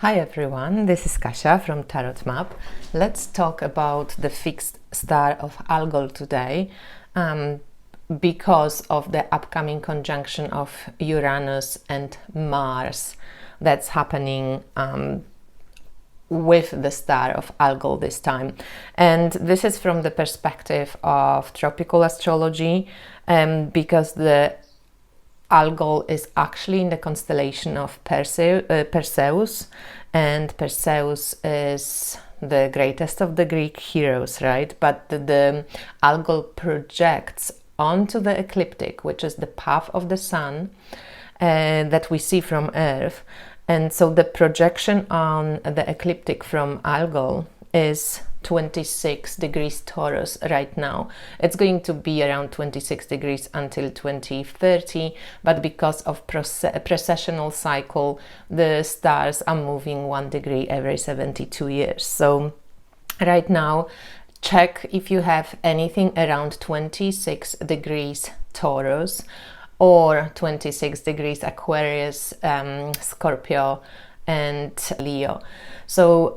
Hi everyone, this is Kasia from Tarot Map. Let's talk about the fixed star of Algol today because of the upcoming conjunction of Uranus and Mars that's happening with the star of Algol this time. And this is from the perspective of tropical astrology because the Algol is actually in the constellation of Perseus, and Perseus is the greatest of the Greek heroes, right? But the Algol projects onto the ecliptic, which is the path of the sun that we see from Earth. And so the projection on the ecliptic from Algol is 26 degrees Taurus right now. It's going to be around 26 degrees until 2030, but because of precessional cycle, the stars are moving 1 degree every 72 years. So right now, check if you have anything around 26 degrees Taurus or 26 degrees Aquarius, Scorpio, and Leo. So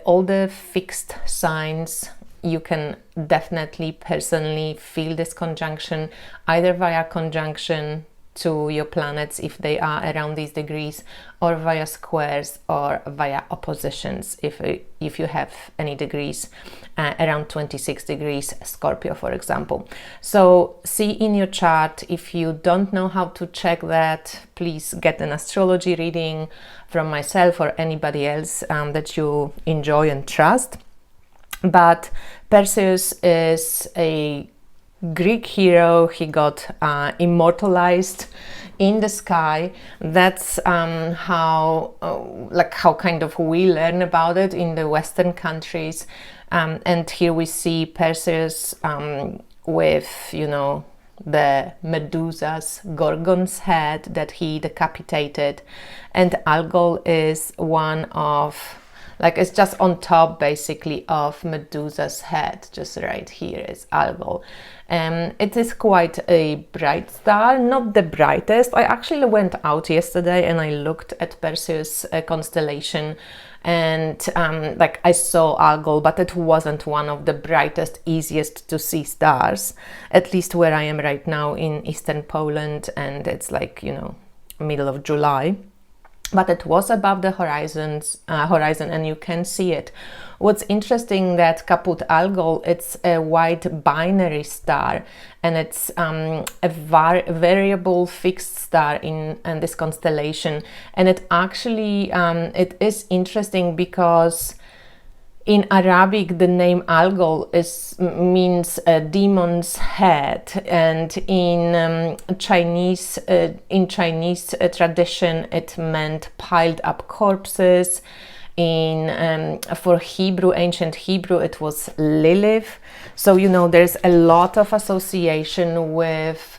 all the fixed signs, you can definitely personally feel this conjunction either via conjunction to your planets if they are around these degrees, or via squares, or via oppositions if you have any degrees around 26 degrees Scorpio, for example. So see in your chart. If you don't know how to check that, please get an astrology reading from myself or anybody else that you enjoy and trust. But Perseus is a Greek hero. He got immortalized in the sky. That's how kind of we learn about it in the Western countries. And here we see Perseus with, the Medusa's Gorgon's head that he decapitated, and Algol is one of, it's just on top basically of Medusa's head. Just right here is Algol. It is quite a bright star, not the brightest. I actually went out yesterday and I looked at Perseus constellation, and I saw Algol, but it wasn't one of the brightest, easiest to see stars, at least where I am right now in eastern Poland, and it's middle of July. But it was above the horizon, and you can see it. What's interesting that Caput Algol, it's a white binary star, and it's a variable fixed star in this constellation. And it actually it is interesting because in Arabic, the name Algol means a demon's head, and in Chinese tradition, it meant piled up corpses. For Hebrew, ancient Hebrew, it was Lilith. So there's a lot of association with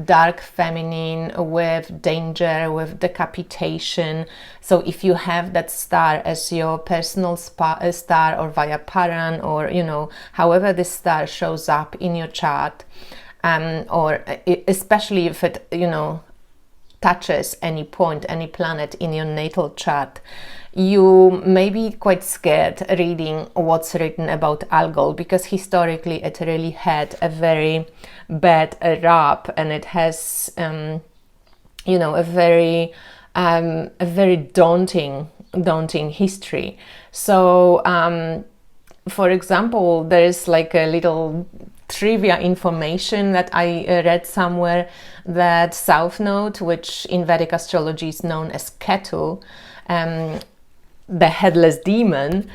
dark feminine, with danger, with decapitation. So if you have that star as your personal star, or via Paran, or however this star shows up in your chart, or especially if it touches any point, any planet in your natal chart, you may be quite scared reading what's written about Algol, because historically it really had a very bad rap, and it has a very daunting history. So for example, there is a little trivia information that I read somewhere, that South Node, which in Vedic astrology is known as Ketu, the headless demon,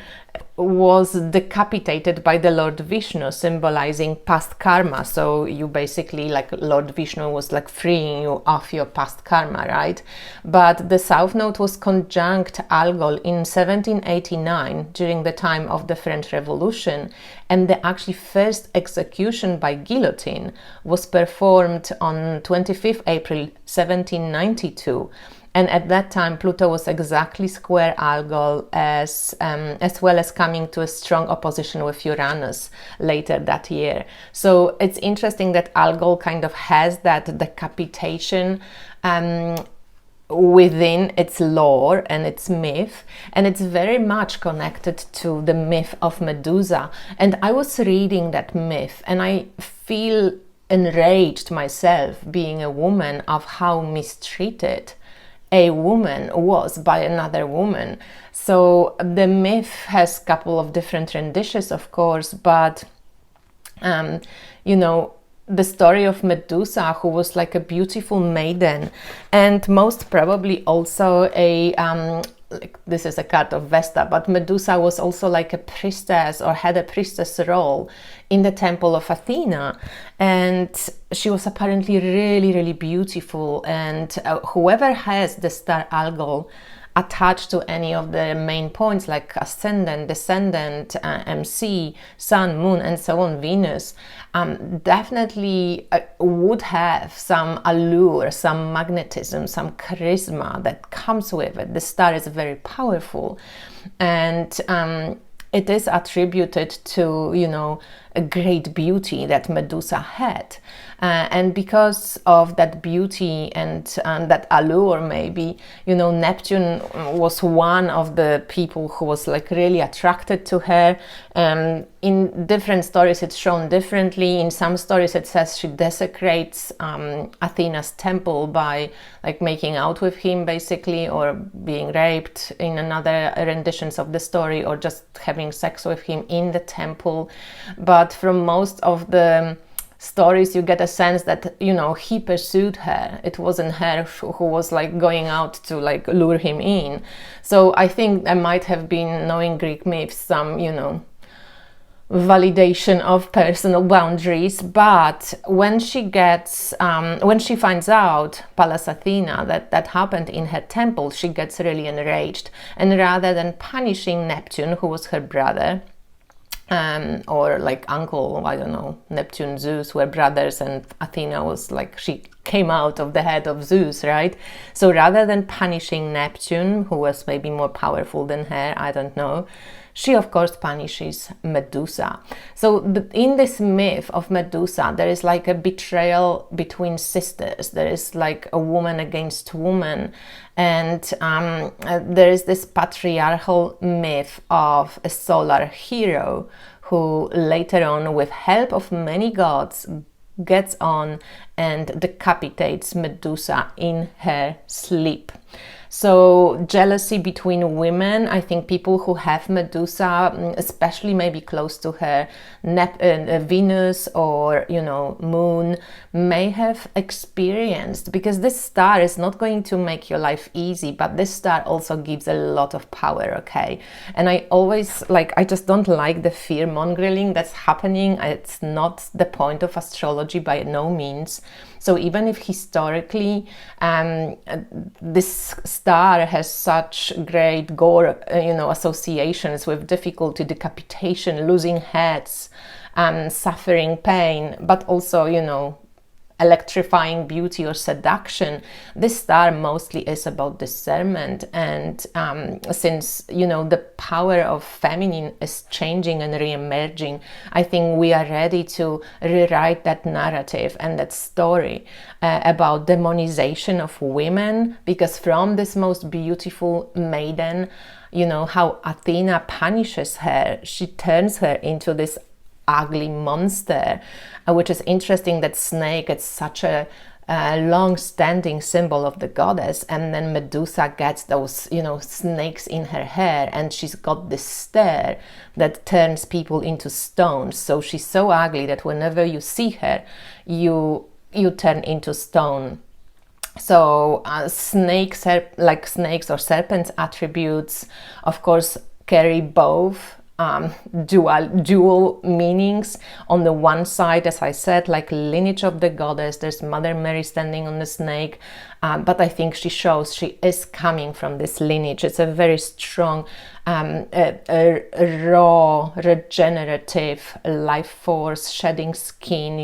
was decapitated by the Lord Vishnu, symbolizing past karma. So you basically, Lord Vishnu was freeing you of your past karma, right? But the South Node was conjunct Algol in 1789 during the time of the French Revolution, and the actually first execution by guillotine was performed on 25th April 1792. And at that time, Pluto was exactly square Algol, as well as coming to a strong opposition with Uranus later that year. So it's interesting that Algol kind of has that decapitation within its lore and its myth, and it's very much connected to the myth of Medusa. And I was reading that myth and I feel enraged myself, being a woman, of how mistreated a woman was by another woman. So the myth has a couple of different renditions, of course, but you know, the story of Medusa, who was like a beautiful maiden, and most probably also a like, this is a card of Vesta, but Medusa was also like a priestess, or had a priestess role in the temple of Athena, and she was apparently really, really beautiful. And whoever has the star Algol attached to any of the main points like ascendant, descendant, MC, sun, moon, and so on, Venus, definitely would have some allure, some magnetism, some charisma that comes with it. The star is very powerful, and it is attributed to, you know, a great beauty that Medusa had. And because of that beauty and that allure, maybe, you know, Neptune was one of the people who was like really attracted to her. In different stories it's shown differently. In some stories it says she desecrates Athena's temple by like making out with him, basically, or being raped in another renditions of the story, or just having sex with him in the temple. But from most of the stories you get a sense that, you know, he pursued her. It wasn't her who was like going out to like lure him in. So I think there might have been, knowing Greek myths, some, you know, validation of personal boundaries. But when she gets when she finds out, Pallas Athena, that happened in her temple, she gets really enraged, and rather than punishing Neptune, who was her brother, or like uncle, I don't know, Neptune, Zeus were brothers, and Athena was like, she came out of the head of Zeus, right? So rather than punishing Neptune, who was maybe more powerful than her, I don't know, she of course punishes Medusa. So in this myth of Medusa, there is like a betrayal between sisters. There is like a woman against woman. And there is this patriarchal myth of a solar hero who later on, with help of many gods, gets on and decapitates Medusa in her sleep. So jealousy between women, I think people who have Medusa, especially maybe close to her Venus or, you know, moon, may have experienced, because this star is not going to make your life easy, but this star also gives a lot of power, okay? And I always I just don't like the fear mongering that's happening. It's not the point of astrology by no means. So even if historically this star has such great gore, associations with difficulty, decapitation, losing heads, suffering, pain, but also, electrifying beauty or seduction, this star mostly is about discernment. And since the power of feminine is changing and re-emerging, I think we are ready to rewrite that narrative and that story about demonization of women, because from this most beautiful maiden, how Athena punishes her, she turns her into this ugly monster, which is interesting that snake is such a long-standing symbol of the goddess, and then Medusa gets those snakes in her hair, and she's got this stare that turns people into stones. So she's so ugly that whenever you see her, you turn into stone. So snakes or serpents attributes, of course, carry both dual meanings. On the one side, as I said, like lineage of the goddess, there's Mother Mary standing on the snake, but I think she shows she is coming from this lineage. It's a very strong, raw, regenerative life force, shedding skin,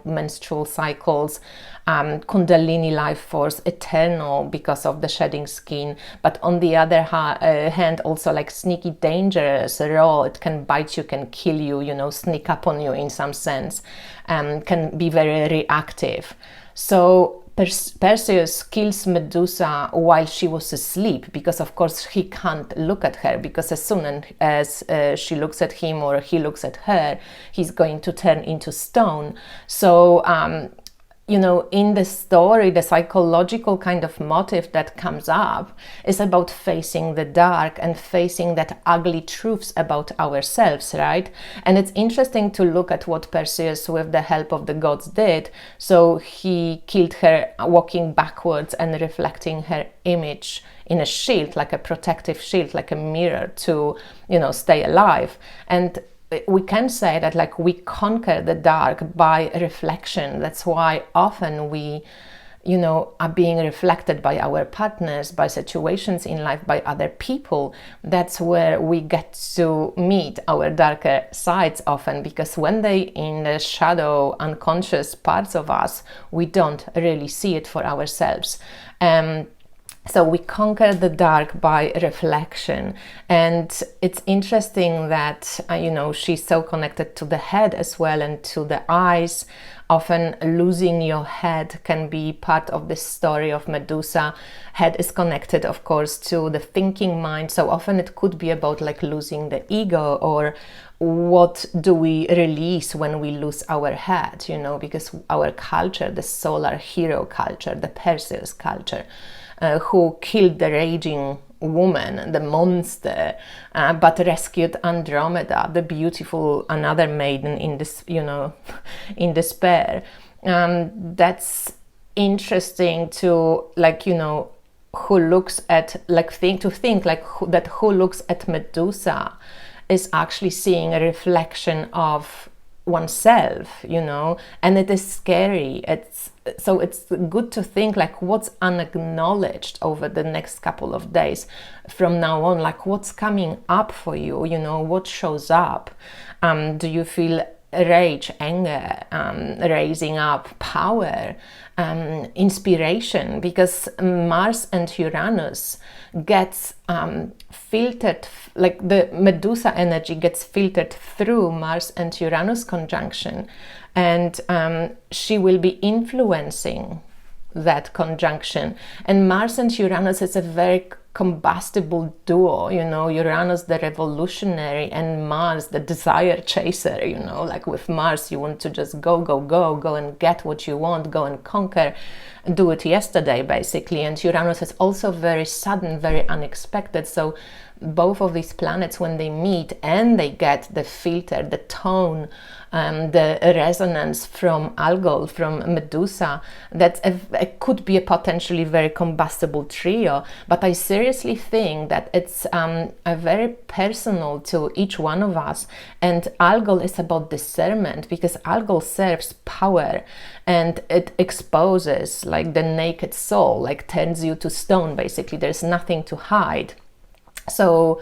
menstrual cycles, Kundalini life force, eternal because of the shedding skin, but on the other hand also like sneaky, dangerous, raw. It can bite you, can kill you, sneak up on you in some sense, can be very reactive. So Perseus kills Medusa while she was asleep, because of course he can't look at her, because as soon as she looks at him or he looks at her, he's going to turn into stone. So in the story, the psychological kind of motive that comes up is about facing the dark and facing that ugly truths about ourselves, right? And it's interesting to look at what Perseus, with the help of the gods, did. So he killed her walking backwards and reflecting her image in a shield, like a protective shield, like a mirror to, stay alive. And we can say that like we conquer the dark by reflection. That's why often we, are being reflected by our partners, by situations in life, by other people. That's where we get to meet our darker sides often, because when they in the shadow, unconscious parts of us, we don't really see it for ourselves. So we conquer the dark by reflection. And it's interesting that, she's so connected to the head as well and to the eyes. Often losing your head can be part of this story of Medusa. Head is connected, of course, to the thinking mind. So often it could be about like losing the ego, or what do we release when we lose our head, because our culture, the solar hero culture, the Perseus culture, who killed the raging woman, the monster, but rescued Andromeda, the beautiful, another maiden in this, in despair. That's interesting to who looks at who looks at Medusa is actually seeing a reflection of oneself, and it is scary. It's good to think like what's unacknowledged over the next couple of days from now on, like what's coming up for you, what shows up. Do you feel rage, anger, raising up, power, inspiration? Because Mars and Uranus gets filtered, like the Medusa energy gets filtered through Mars and Uranus conjunction, and she will be influencing that conjunction. And Mars and Uranus is a very combustible duo, Uranus the revolutionary and Mars the desire chaser. Like with Mars you want to just go and get what you want, go and conquer, do it yesterday basically. And Uranus is also very sudden, very unexpected. So both of these planets, when they meet and they get the filter, the tone, the resonance from Algol, from Medusa, that it could be a potentially very combustible trio. But I seriously think that it's a very personal to each one of us. And Algol is about discernment, because Algol serves power, and it exposes like the naked soul, like turns you to stone basically. There's nothing to hide. So,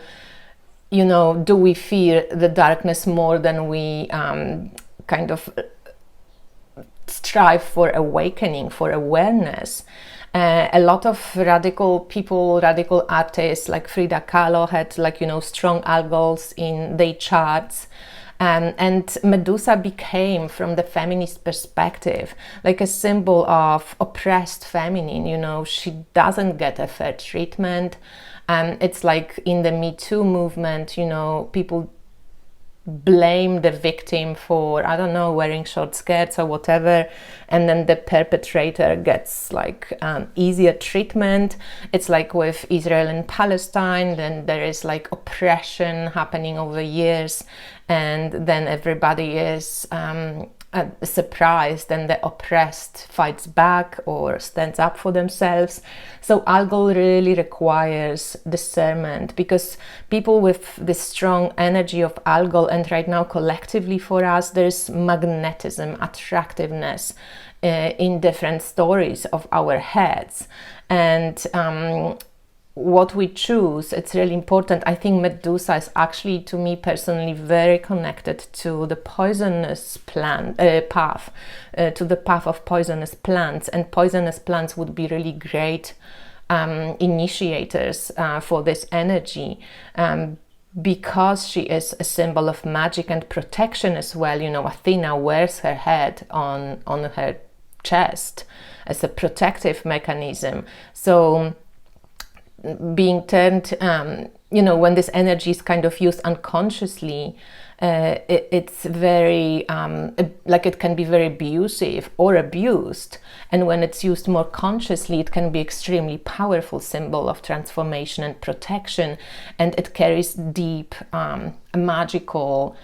do we fear the darkness more than we kind of strive for awakening, for awareness? A lot of radical people, radical artists like Frida Kahlo had strong algols in their charts. And Medusa became, from the feminist perspective, like a symbol of oppressed feminine. She doesn't get a fair treatment. It's like in the Me Too movement, people blame the victim for, wearing short skirts or whatever, and then the perpetrator gets easier treatment. It's like with Israel and Palestine, then there is oppression happening over years, and then everybody is surprised, and the oppressed fights back or stands up for themselves. So Algol really requires discernment, because people with this strong energy of Algol, and right now collectively for us, there's magnetism, attractiveness in different stories of our heads. And what we choose, it's really important. I think Medusa is actually, to me personally, very connected to the poisonous path, to the path of poisonous plants. And poisonous plants would be really great initiators for this energy, because she is a symbol of magic and protection as well. Athena wears her head on her chest, as a protective mechanism. So being turned, when this energy is kind of used unconsciously, it's very, it can be very abusive or abused. And when it's used more consciously, it can be extremely powerful symbol of transformation and protection. And it carries deep, magical,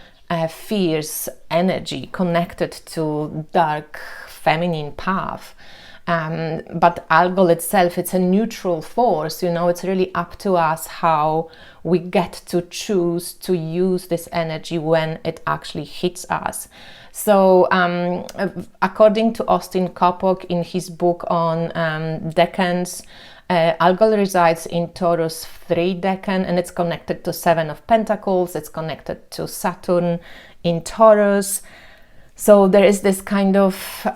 fierce energy connected to dark feminine path. But Algol itself, it's a neutral force, it's really up to us how we get to choose to use this energy when it actually hits us. So according to Austin Kopok in his book on decans, Algol resides in Taurus 3 decan, and it's connected to 7 of Pentacles, it's connected to Saturn in Taurus. So there is this kind of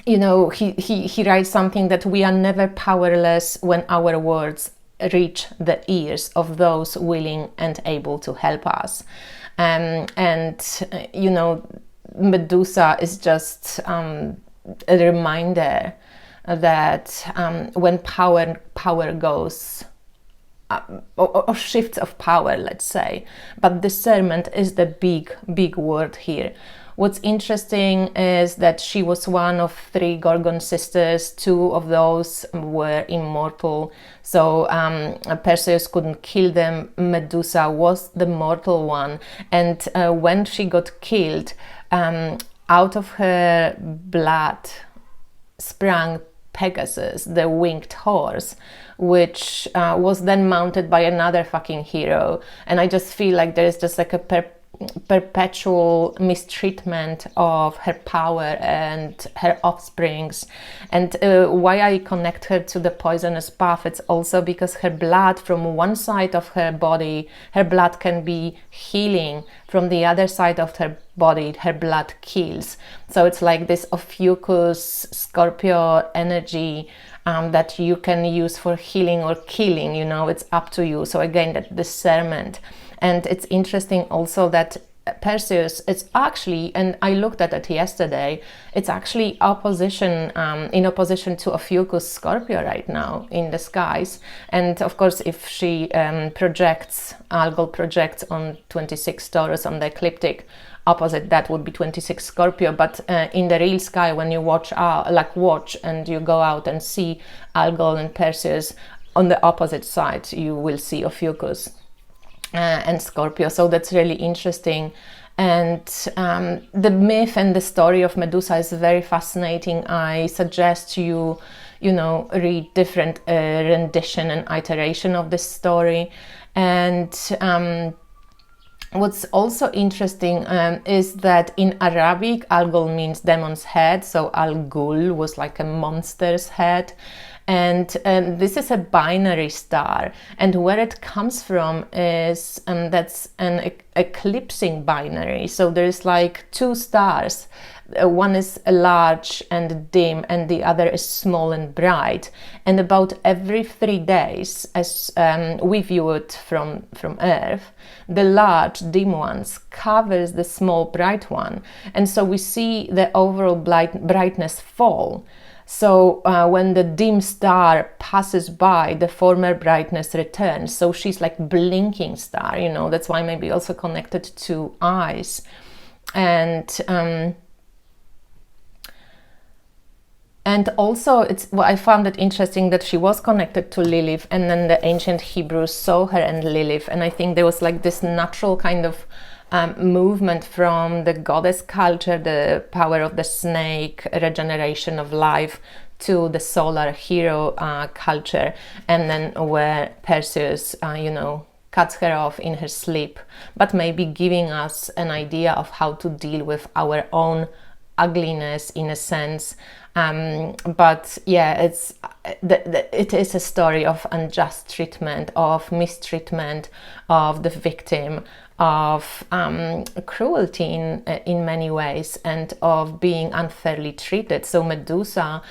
he writes something that we are never powerless when our words reach the ears of those willing and able to help us. Medusa is just a reminder that when power goes, or shifts of power, let's say, but discernment is the big word here. What's interesting is that she was one of 3 Gorgon sisters. 2 of those were immortal. So Perseus couldn't kill them. Medusa was the mortal one. And when she got killed, out of her blood sprang Pegasus, the winged horse, which was then mounted by another fucking hero. And I just feel like there is just like a perpetual mistreatment of her power and her offsprings. And why I connect her to the poisonous path, it's also because her blood from one side of her body, her blood can be healing. From the other side of her body, her blood kills. So it's like this Ophiuchus Scorpio energy that you can use for healing or killing, it's up to you. So again, that discernment. And it's interesting also that Perseus, it's actually, and I looked at it yesterday, it's actually in opposition to Ophiuchus Scorpio right now in the skies. And of course, if she Algol projects on 26 Taurus on the ecliptic, opposite that would be 26 Scorpio. But in the real sky, when you watch and you go out and see Algol and Perseus, on the opposite side, you will see Ophiuchus and Scorpio. So that's really interesting. And the myth and the story of Medusa is very fascinating. I suggest you read different rendition and iteration of this story. And what's also interesting is that in Arabic, Algol means demon's head. So Algul was like a monster's head. And this is a binary star, and where it comes from is that's an eclipsing binary. So there's like 2 stars. One is large and dim, and the other is small and bright. And about every 3 days, as we view it from Earth, the large dim ones covers the small bright one, and so we see the overall brightness fall. So when the dim star passes by, the former brightness returns. So she's like blinking star, that's why maybe also connected to eyes. And also I found it interesting that she was connected to Lilith, and then the ancient Hebrews saw her and Lilith. And I think there was like this natural kind of movement from the goddess culture, the power of the snake, regeneration of life, to the solar hero culture, and then where Perseus, cuts her off in her sleep, but maybe giving us an idea of how to deal with our own ugliness in a sense. But yeah, it is a story of unjust treatment, of mistreatment of the victim, of cruelty in many ways, and of being unfairly treated. So Medusa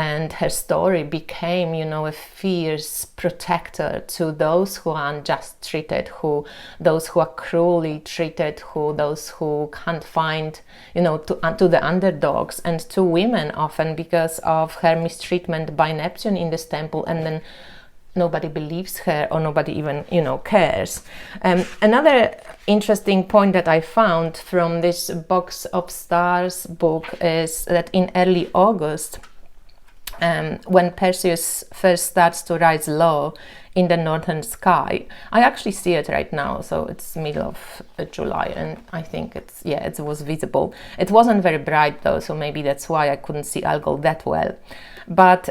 and her story became, you know, a fierce protector to those who are unjust treated, those who are cruelly treated, those who can't find, you know, to the underdogs, and to women often because of her mistreatment by Neptune in this temple, and then nobody believes her or nobody even, you know, cares. Another interesting point that I found from this Box of Stars book is that in early August, when Perseus first starts to rise low in the northern sky, I actually see it right now, so it's middle of July, and I think it was visible. It wasn't very bright though, so maybe that's why I couldn't see Algol that well. But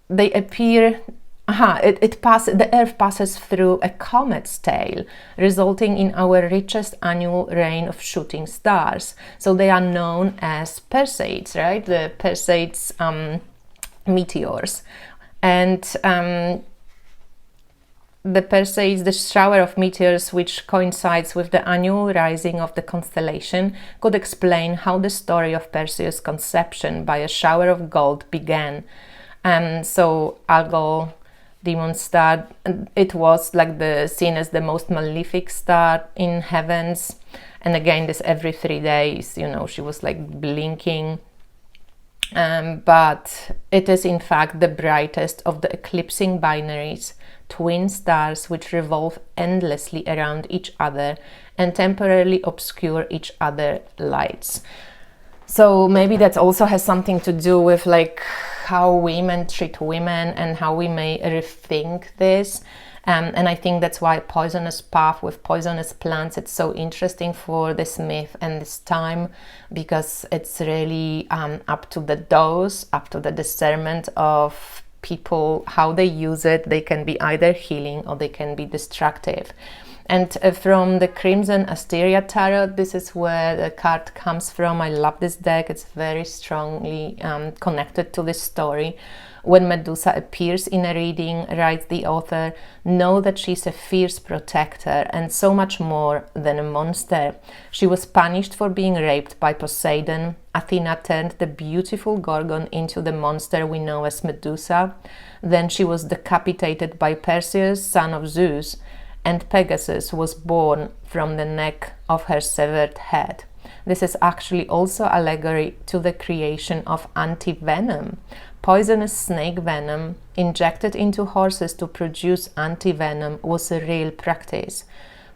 they appear. The Earth passes through a comet's tail, resulting in our richest annual rain of shooting stars. So they are known as Perseids, right? The Perseids meteors. And the Perseids, the shower of meteors, which coincides with the annual rising of the constellation, could explain how the story of Perseus' conception by a shower of gold began. So Algol, demon star, it was like seen as the most malefic star in heavens, and again this every 3 days, you know, she was like blinking, but it is in fact the brightest of the eclipsing binaries, twin stars which revolve endlessly around each other and temporarily obscure each other's lights. So maybe that also has something to do with like how women treat women and how we may rethink this. And I think that's why poisonous path with poisonous plants, it's so interesting for this myth and this time, because it's really up to the dose, up to the discernment of people, how they use it. They can be either healing or they can be destructive. And from the Crimson Asteria Tarot, this is where the card comes from. I love this deck. It's very strongly connected to this story. When Medusa appears in a reading, writes the author, know that she's a fierce protector and so much more than a monster. She was punished for being raped by Poseidon. Athena turned the beautiful Gorgon into the monster we know as Medusa. Then she was decapitated by Perseus, son of Zeus, and Pegasus was born from the neck of her severed head. This is actually also allegory to the creation of anti-venom. Poisonous snake venom injected into horses to produce anti-venom was a real practice.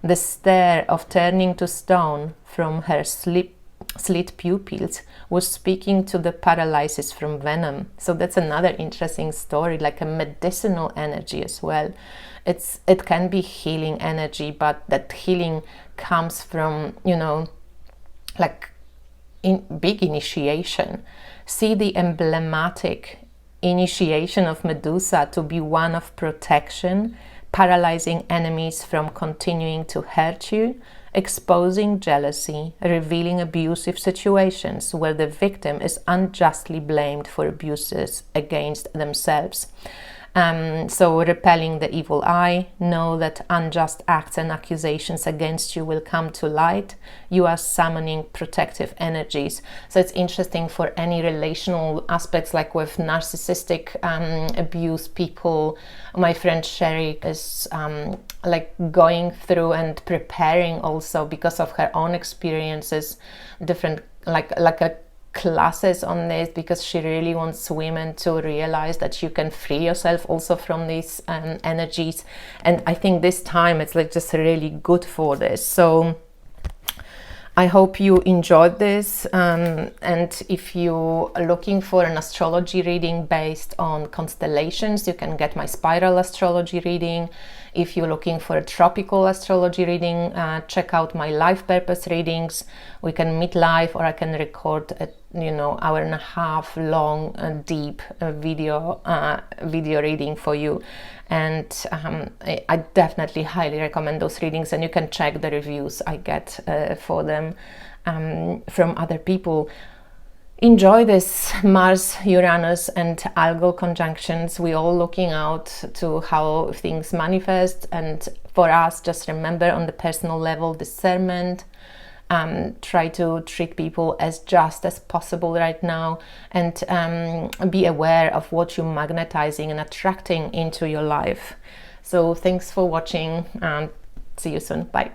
The stare of turning to stone from her slit pupils was speaking to the paralysis from venom. So that's another interesting story, like a medicinal energy as well. It can be healing energy, but that healing comes from, you know, like big initiation. See the emblematic initiation of Medusa to be one of protection, paralyzing enemies from continuing to hurt you, exposing jealousy, revealing abusive situations where the victim is unjustly blamed for abuses against themselves. So repelling the evil eye, know that unjust acts and accusations against you will come to light. You are summoning protective energies. So it's interesting for any relational aspects, like with narcissistic abuse people. My friend Sherry is like going through and preparing also, because of her own experiences, different like a classes on this, because she really wants women to realize that you can free yourself also from these energies. And I think this time it's like just really good for this. So I hope you enjoyed this, and if you are looking for an astrology reading based on constellations, you can get my spiral astrology reading. If you're looking for a tropical astrology reading, check out my life purpose readings. We can meet live, or I can record a hour and a half long deep video reading for you. And I definitely highly recommend those readings, and you can check the reviews I get for them from other people. Enjoy this Mars, Uranus and Algol conjunctions. We're all looking out to how things manifest, and for us, just remember on the personal level, discernment, try to treat people as just as possible right now, and be aware of what you're magnetizing and attracting into your life. So thanks for watching, and see you soon. Bye.